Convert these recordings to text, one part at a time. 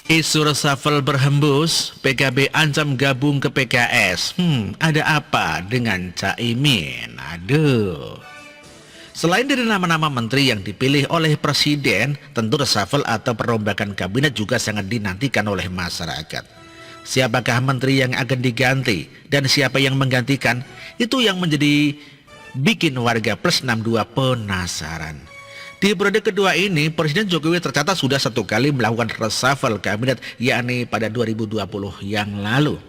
Isu reshuffle berhembus, PKB ancam gabung ke PKS. Ada apa dengan Caimin? Aduh. Selain dari nama-nama menteri yang dipilih oleh Presiden, tentu reshuffle atau perombakan kabinet juga sangat dinantikan oleh masyarakat. Siapakah menteri yang akan diganti dan siapa yang menggantikan? Itu yang menjadi bikin warga plus 62 penasaran. Di periode kedua ini, Presiden Jokowi tercatat sudah 1 kali melakukan reshuffle kabinet, yakni pada 2020 yang lalu.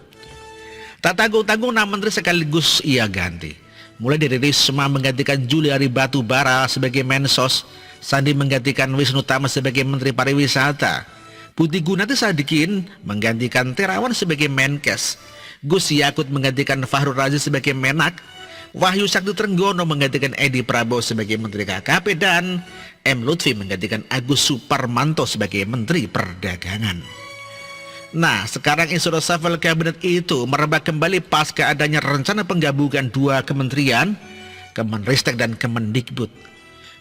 Tak tanggung-tanggung 6 menteri sekaligus ia ganti. Mulai dari Risma menggantikan Juliari Batubara sebagai Mensos, Sandi menggantikan Wisnu Tama sebagai Menteri Pariwisata, Putih Gunati Sadikin menggantikan Terawan sebagai Menkes, Gus Yakut menggantikan Fahru Razi sebagai Menak, Wahyu Sakti Trenggono menggantikan Edi Prabowo sebagai Menteri KKP, dan M. Lutfi menggantikan Agus Suparmanto sebagai Menteri Perdagangan. Nah, sekarang isu reshuffle kabinet itu merebak kembali pasca adanya rencana penggabungan 2 kementerian, Kemenristek dan Kemendikbud.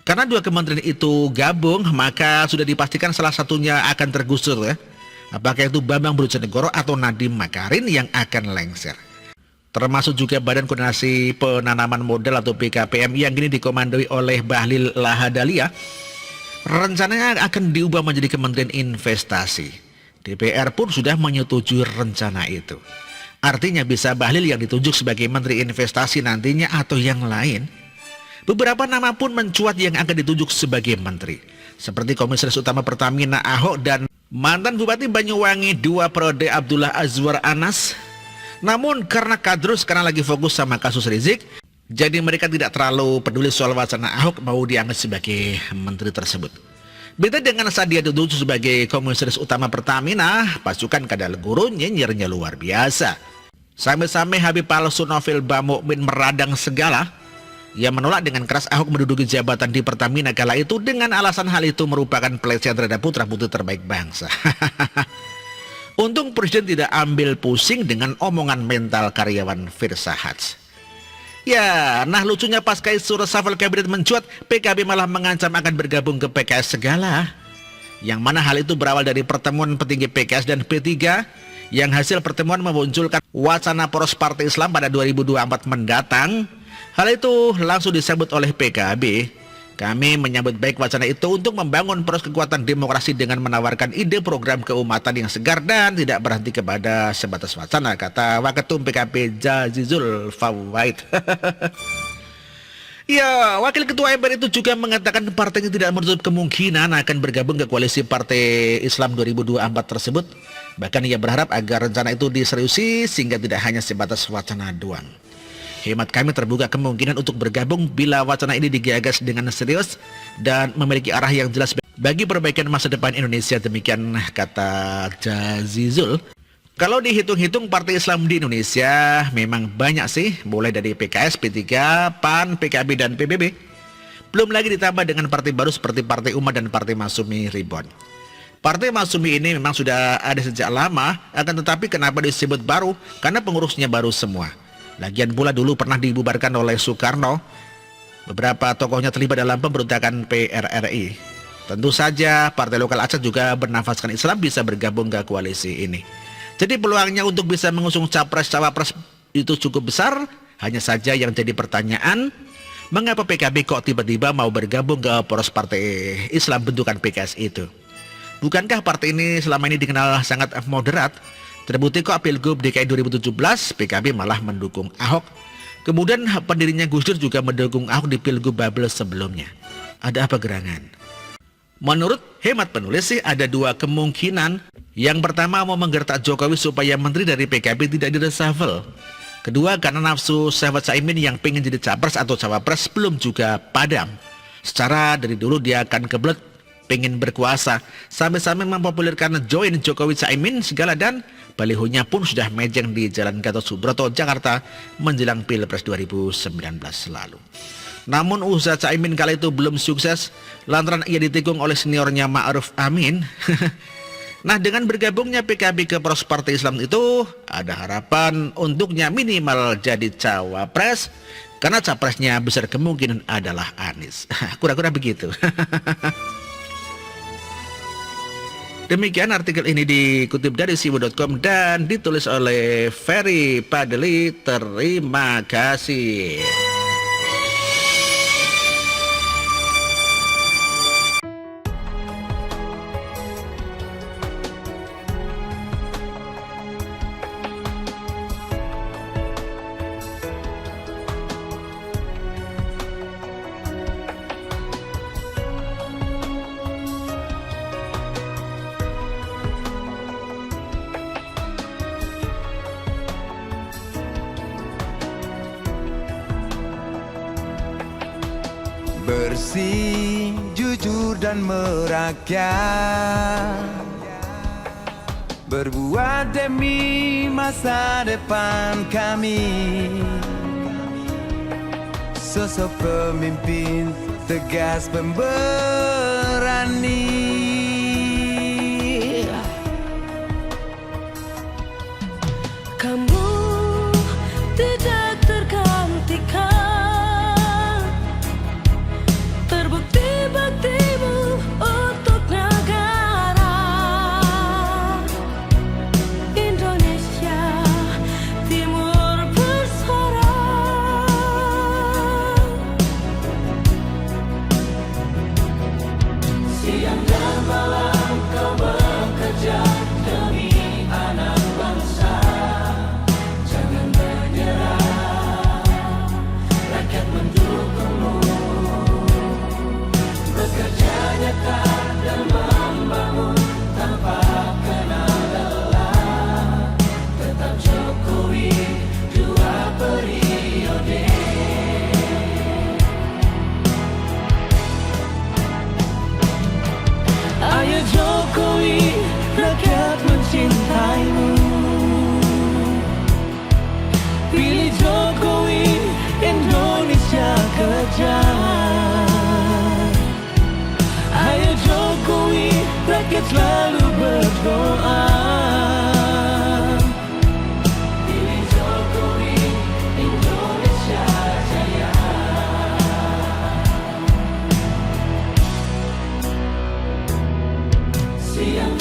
Karena 2 kementerian itu gabung, maka sudah dipastikan salah satunya akan tergusur ya. Apakah itu Bambang Brojonegoro atau Nadiem Makarim yang akan lengser. Termasuk juga Badan Koordinasi Penanaman Modal atau BKPM yang kini dikomandoi oleh Bahlil Lahadalia. Rencananya akan diubah menjadi Kementerian Investasi. DPR pun sudah menyetujui rencana itu. Artinya bisa Bahlil yang ditunjuk sebagai Menteri Investasi nantinya atau yang lain. Beberapa nama pun mencuat yang akan ditunjuk sebagai menteri. Seperti Komisaris Utama Pertamina Ahok dan mantan Bupati Banyuwangi 2 periode Abdullah Azwar Anas. Namun karena kadrus karena lagi fokus sama kasus Rizik, jadi mereka tidak terlalu peduli soal wacana Ahok mau diangkat sebagai menteri tersebut. Beda dengan saat dia duduk sebagai Komisaris Utama Pertamina, pasukan kadal guru nyinyirnya luar biasa. Sampai-sampai Habib palsu Novel Bamukmin meradang segala. Ia menolak dengan keras Ahok menduduki jabatan di Pertamina kala itu dengan alasan hal itu merupakan pelecehan terhadap putra-putri terbaik bangsa. Untung Presiden tidak ambil pusing dengan omongan mental karyawan Firsahats. Ya, nah lucunya pasca isu reshuffle kabinet mencuat, PKB malah mengancam akan bergabung ke PKS segala. Yang mana hal itu berawal dari pertemuan petinggi PKS dan P3, yang hasil pertemuan memunculkan wacana poros Partai Islam pada 2024 mendatang. Hal itu langsung disambut oleh PKB. Kami menyambut baik wacana itu untuk membangun poros kekuatan demokrasi dengan menawarkan ide program keumatan yang segar dan tidak berhenti kepada sebatas wacana, kata Waketum PKB Jazizul Fawait. Ya, Wakil Ketua MPR itu juga mengatakan partainya tidak menutup kemungkinan akan bergabung ke koalisi Partai Islam 2024 tersebut. Bahkan ia berharap agar rencana itu diseriusi sehingga tidak hanya sebatas wacana doang. Hemat kami terbuka kemungkinan untuk bergabung bila wacana ini digagas dengan serius dan memiliki arah yang jelas bagi perbaikan masa depan Indonesia, demikian kata Jazizul. Kalau dihitung-hitung partai Islam di Indonesia memang banyak sih, mulai dari PKS, P3, PAN, PKB, dan PBB. Belum lagi ditambah dengan partai baru seperti Partai Umat dan Partai Masyumi Reborn. Partai Masyumi ini memang sudah ada sejak lama, akan tetapi kenapa disebut baru? Karena pengurusnya baru semua. Lagian pula dulu pernah dibubarkan oleh Soekarno. Beberapa tokohnya terlibat dalam pemberontakan PRRI. Tentu saja partai lokal Aceh juga bernafaskan Islam bisa bergabung ke koalisi ini. Jadi peluangnya untuk bisa mengusung capres-cawapres itu cukup besar. Hanya saja yang jadi pertanyaan, mengapa PKB kok tiba-tiba mau bergabung ke poros partai Islam bentukan PKS itu? Bukankah partai ini selama ini dikenal sangat moderat? Terbukti kok Pilgub DKI 2017 PKB malah mendukung Ahok. Kemudian pendirinya Gus Dur juga mendukung Ahok di Pilgub Babel sebelumnya. Ada apa gerangan? Menurut hemat penulis sih ada 2 kemungkinan. Yang pertama mau menggertak Jokowi supaya menteri dari PKB tidak direshuffle. Kedua karena nafsu sahabat Caimin yang pengen jadi capres atau cawapres belum juga padam. Secara dari dulu dia akan kebelet pengen berkuasa, sampai-sampai mempopulerkan join Jokowi Caimin segala, dan balihonya pun sudah mejeng di Jalan Gatot Subroto, Jakarta menjelang Pilpres 2019 lalu. Namun usaha Caimin kala itu belum sukses lantaran ia ditikung oleh seniornya Ma'ruf Amin. Nah, dengan bergabungnya PKB ke poros Partai Islam itu ada harapan untuknya minimal jadi cawapres, karena capresnya besar kemungkinan adalah Anies. Kura-kura begitu. Demikian artikel ini dikutip dari sibu.com dan ditulis oleh Ferry Padeli. Terima kasih. Bersih, jujur dan merakyat, berbuat demi masa depan kami. Sosok pemimpin tegas pemberani. Kamu tidak tergantikan, terbukti baktimu untuk negara Indonesia Timur bersuara. Siang dan malam kau bekerja demi anak bangsa. Jangan menyerah, rakyat mendukungmu. Bekerja nyata dan membangun tanpa kenal lelah. Tetap Jokowi 2 periode. Ayo Jokowi, rakyat mencintaimu. Pilih Jokowi, Indonesia kejar. Ayo Jokowi, rakyat selalu berdoa. Pilih Jokowi, Indonesia jaya. Siang